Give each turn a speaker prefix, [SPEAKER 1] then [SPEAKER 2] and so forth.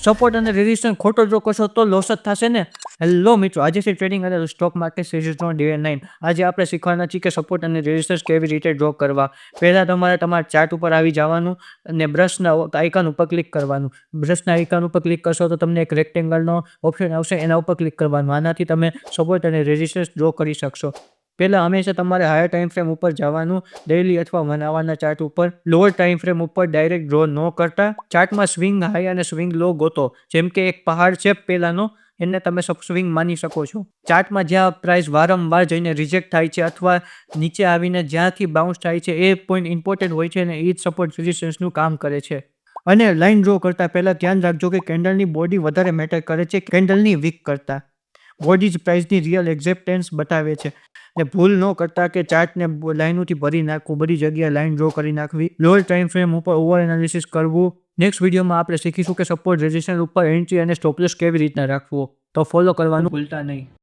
[SPEAKER 1] Support અને resistance ખોટો જો કરશો તો લોસ જ થશે ને. હેલો મિત્રો, આજે છે ટ્રેડિંગ અને સ્ટોક માર્કેટ સિરીઝનો ડે 9. આજે આપણે શીખવાના છીએ કે સપોર્ટ અને રેઝિસ્ટન્સ કેવી રીતે ડ્રો કરવા. પહેલાં તમારે તમારા ચાર્ટ ઉપર આવી જવાનું અને બ્રશના આઇકન ઉપર ક્લિક કરવાનું. બ્રશના આઇકન ઉપર ક્લિક કરશો તો તમને એક રેક્ટેંગલનો ઓપ્શન આવશે, એના ઉપર ક્લિક કરવાનું. આનાથી તમે સપોર્ટ અને રેઝિસ્ટન્સ ડ્રો કરી શકશો. પહેલાં હંમેશા તમારે હાયર ટાઈમ ફ્રેમ ઉપર જવાનું, ડેઇલી અથવા 1 આવરના ચાર્ટ ઉપર. લોઅર ટાઈમ ફ્રેમ ઉપર ડાયરેક્ટ ડ્રો ન કરતા ચાર્ટમાં સ્વિંગ હાઈ અને સ્વિંગ લો ગોતો. જેમ કે એક પહાડ છે પહેલાંનો, એને તમે સ્વિંગ માની શકો છો. ચાર્ટમાં જ્યાં પ્રાઇસ વારંવાર જઈને રિજેક્ટ થાય છે અથવા નીચે આવીને જ્યાંથી બાઉન્સ થાય છે એ પોઈન્ટ ઇમ્પોર્ટન્ટ હોય છે અને એ જ સપોર્ટ રેઝિસ્ટન્સનું કામ કરે છે. અને લાઇન ડ્રો કરતાં પહેલાં ધ્યાન રાખજો કે કેન્ડલની બોડી વધારે મેટર કરે છે કેન્ડલની વીક કરતાં. બોડી જ પ્રાઇસની રિયલ એક્સેપ્ટન્સ બતાવે છે. ને ભૂલ ન કરતા કે ચાર્ટને લાઇનોથી ભરી નાખવું, બધી જગ્યાએ લાઇન ડ્રો કરી નાખવી, લોઅર ટાઈમ ફ્રેમ ઉપર ઓવર એનાલિસિસ કરવું. નેક્સ્ટ વિડીયોમાં આપણે શીખીશું કે સપોર્ટ રેઝિસ્ટન્સ ઉપર એન્ટ્રી અને સ્ટોપ લોસ કેવી રીતના રાખવો. તો ફોલો કરવાનું ભૂલતા નહીં.